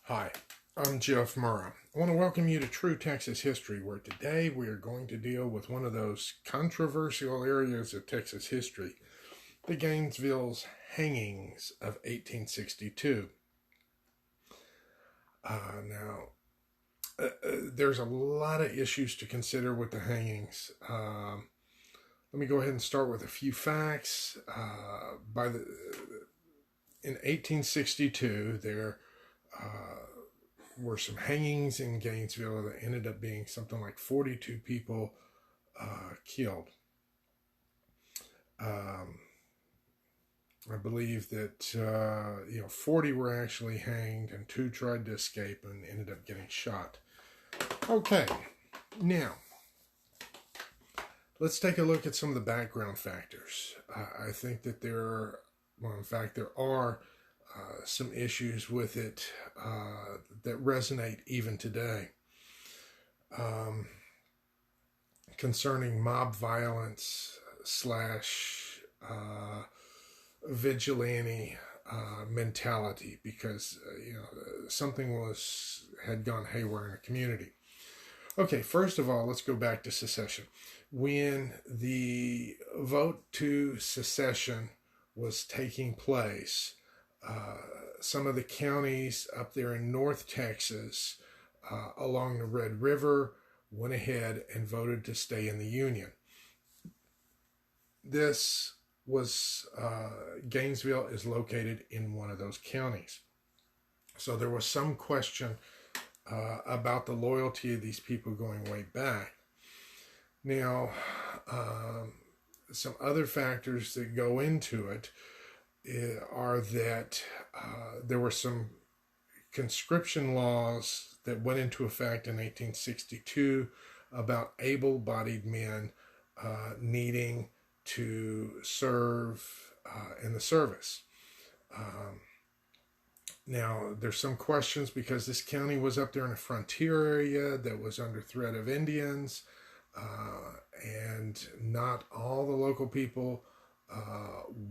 Hi, I'm Jeff Murrah. I want to welcome you to True Texas History, where today we are going to deal with one of those controversial areas of Texas history, the Gainesville's hangings of 1862. There's a lot of issues to consider with the hangings. Let me go ahead and start with a few facts. In 1862, there were some hangings in Gainesville that ended up being something like 42 people killed. I believe that 40 were actually hanged and 2 tried to escape and ended up getting shot. Okay, now let's take a look at some of the background factors. I think that there are some issues with it that resonate even today, concerning mob violence slash vigilante mentality, because something had gone haywire in a community. Okay, first of all, let's go back to secession. When the vote to secession was taking place, some of the counties up there in North Texas along the Red River went ahead and voted to stay in the Union. This was Gainesville is located in one of those counties. So there was some question about the loyalty of these people going way back. Now, some other factors that go into it are that there were some conscription laws that went into effect in 1862 about able-bodied men needing to serve in the service. Now, there's some questions because this county was up there in a frontier area that was under threat of Indians, and not all the local people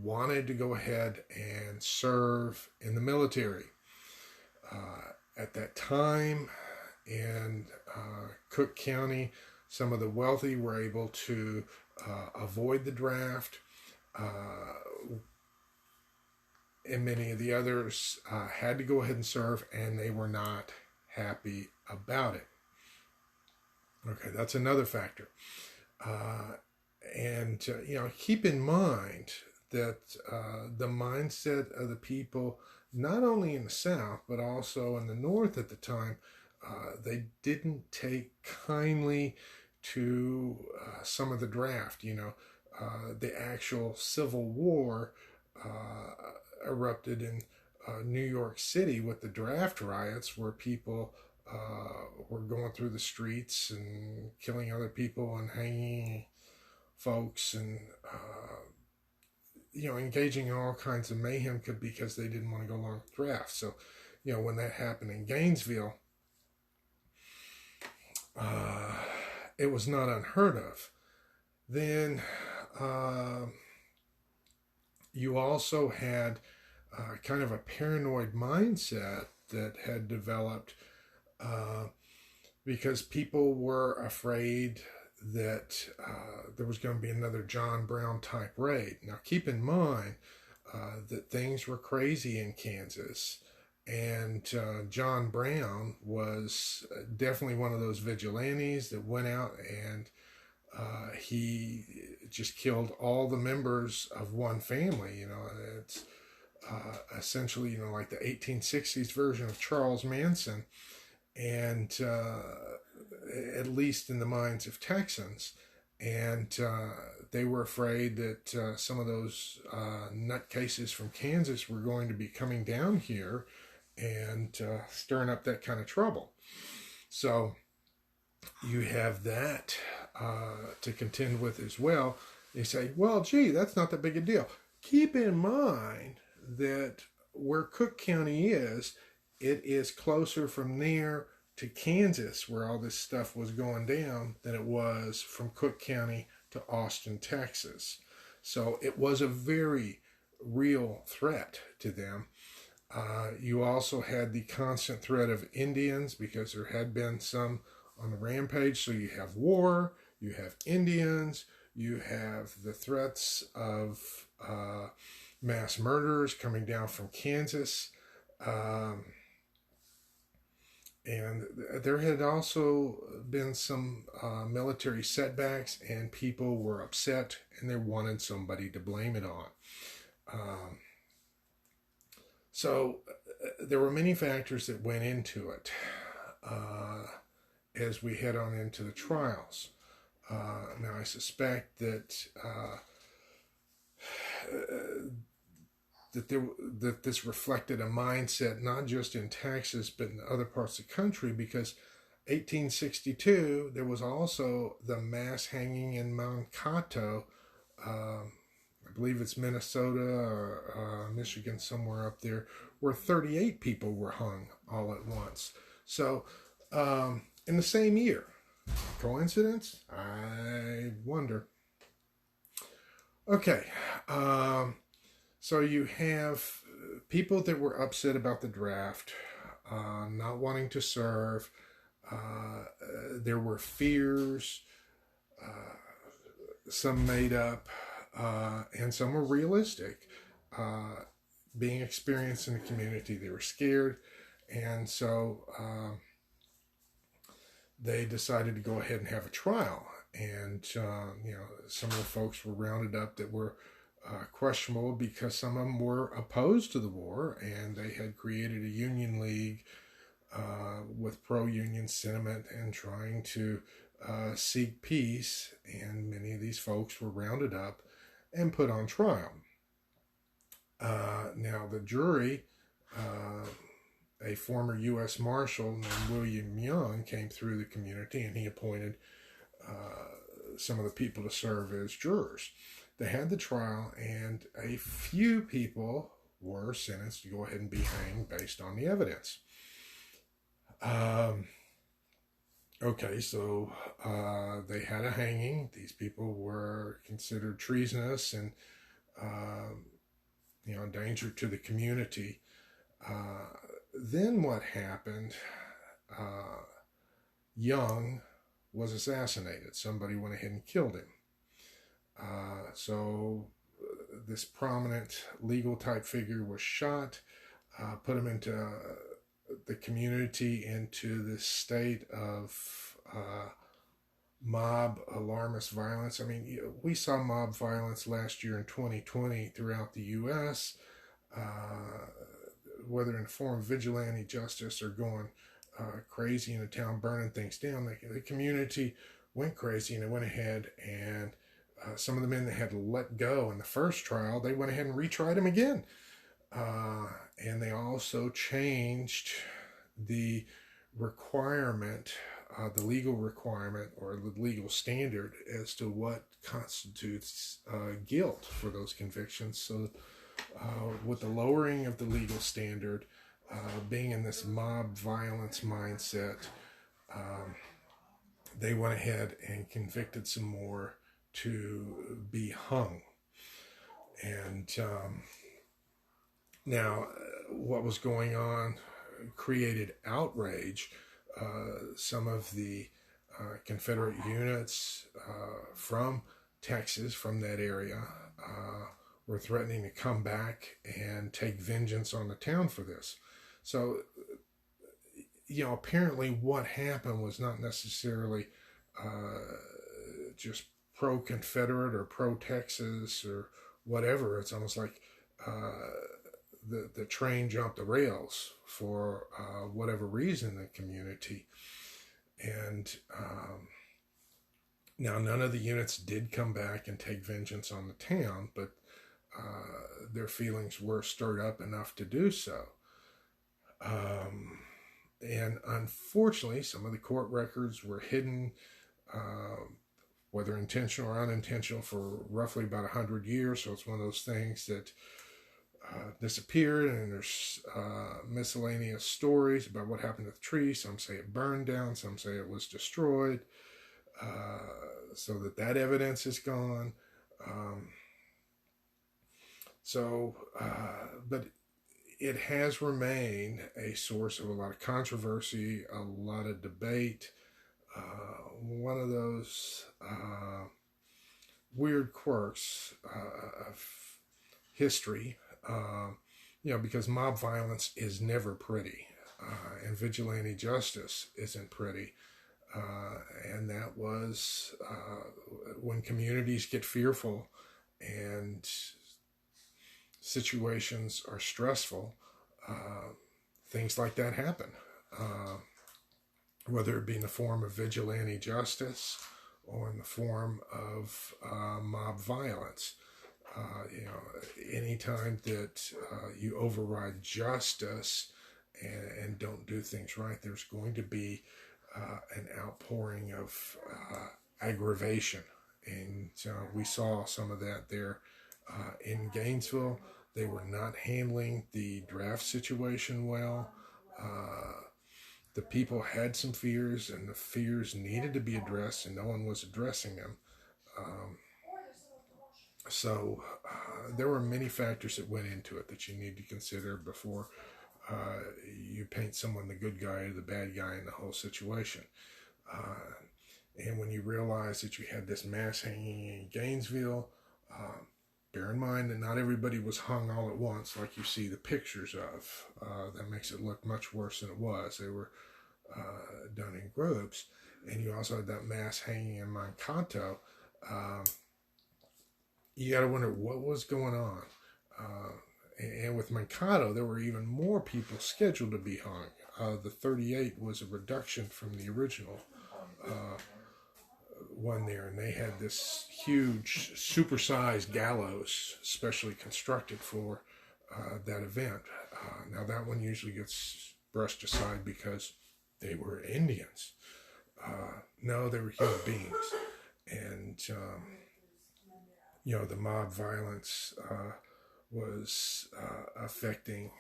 wanted to go ahead and serve in the military. At that time in Cook County, some of the wealthy were able to avoid the draft, and many of the others had to go ahead and serve, and they were not happy about it. Okay, that's another factor. Keep in mind that the mindset of the people, not only in the South, but also in the North at the time, they didn't take kindly to some of the draft. The actual Civil War erupted in New York City with the draft riots, where people were going through the streets and killing other people and hanging folks and engaging in all kinds of mayhem because they didn't want to go along with the draft. So when that happened in Gainesville, it was not unheard of. Then you also had kind of a paranoid mindset that had developed because people were afraid that there was going to be another John Brown type raid. Now, keep in mind that things were crazy in Kansas, and John Brown was definitely one of those vigilantes that went out and he just killed all the members of one family. It's essentially, like the 1860s version of Charles Manson, and at least in the minds of Texans. And they were afraid that some of those nutcases from Kansas were going to be coming down here and stirring up that kind of trouble. So you have that to contend with as well. They say, well, gee, that's not that big a deal. Keep in mind that where Cook County is, it is closer from there to Kansas, where all this stuff was going down, than it was from Cook County to Austin, Texas. So it was a very real threat to them. You also had the constant threat of Indians because there had been some on the rampage. So you have war, you have Indians, you have the threats of mass murders coming down from Kansas. Um, and there had also been some military setbacks, and people were upset and they wanted somebody to blame it on. Um, so there were many factors that went into it as we head on into the trials. Now, I suspect that this reflected a mindset not just in Texas but in other parts of the country, because 1862 there was also the mass hanging in Mankato. I believe it's Minnesota or Michigan, somewhere up there, where 38 people were hung all at once. So, in the same year. Coincidence? I wonder. Okay. So you have people that were upset about the draft, not wanting to serve. There were fears, some made up, and some were realistic, being experienced in the community. They were scared, and so they decided to go ahead and have a trial. And some of the folks were rounded up that were questionable because some of them were opposed to the war, and they had created a union league with pro-union sentiment and trying to seek peace. And many of these folks were rounded up and put on trial. Now the jury, a former U.S. Marshal named William Young, came through the community, and he appointed some of the people to serve as jurors. They had the trial, and a few people were sentenced to go ahead and be hanged based on the evidence. Okay, so they had a hanging. These people were considered treasonous and, a danger to the community. Then what happened? Young was assassinated. Somebody went ahead and killed him. So this prominent legal type figure was shot, put him into the community into this state of mob alarmist violence. I mean, we saw mob violence last year in 2020 throughout the U.S., whether in the form of vigilante justice or going crazy in a town, burning things down. The community went crazy, and they went ahead and some of the men that had let go in the first trial, they went ahead and retried them again. And they also changed the requirement, the legal requirement or the legal standard as to what constitutes guilt for those convictions. So with the lowering of the legal standard, being in this mob violence mindset, they went ahead and convicted some more to be hung. And now what was going on created outrage. Some of the Confederate units from Texas, from that area, were threatening to come back and take vengeance on the town for this. So, apparently what happened was not necessarily just pro-Confederate or pro-Texas or whatever. It's almost like the train jumped the rails for whatever reason in the community. And now none of the units did come back and take vengeance on the town, but their feelings were stirred up enough to do so. And unfortunately, some of the court records were hidden, whether intentional or unintentional, for roughly about 100 years. So it's one of those things that disappeared, and there's miscellaneous stories about what happened to the tree. Some say it burned down, some say it was destroyed, so that evidence is gone. But it has remained a source of a lot of controversy, a lot of debate. One of those weird quirks of history, because mob violence is never pretty, and vigilante justice isn't pretty. And that was when communities get fearful and situations are stressful, things like that happen. Whether it be in the form of vigilante justice or in the form of mob violence. Anytime that you override justice and don't do things right, there's going to be an outpouring of aggravation. And we saw some of that there in Gainesville. They were not handling the draft situation well. The people had some fears, and the fears needed to be addressed, and no one was addressing them. So there were many factors that went into it that you need to consider before you paint someone the good guy or the bad guy in the whole situation. And when you realize that you had this mass hanging in Gainesville, bear in mind that not everybody was hung all at once like you see the pictures of. That makes it look much worse than it was. They were done in groups. And you also had that mass hanging in Mankato. You got to wonder what was going on. And with Mankato, there were even more people scheduled to be hung. The 38 was a reduction from the original one there, and they had this huge, supersized gallows specially constructed for that event. Now that one usually gets brushed aside because they were Indians. No, they were human beings. And, the mob violence was affecting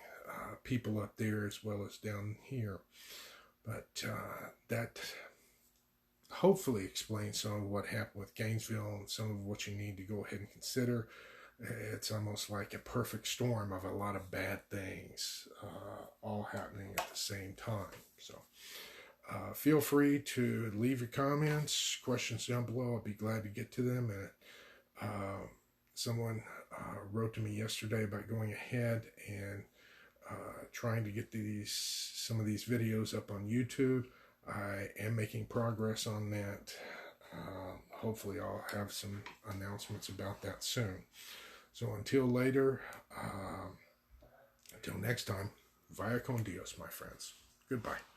people up there as well as down here. But that hopefully explains some of what happened with Gainesville and some of what you need to go ahead and consider. It's almost like a perfect storm of a lot of bad things all happening at the same time. So feel free to leave your comments, questions down below. I'll be glad to get to them. And someone wrote to me yesterday about going ahead and trying to get some of these videos up on YouTube. I am making progress on that. Hopefully I'll have some announcements about that soon. So until later, until next time, vaya con Dios, my friends. Goodbye.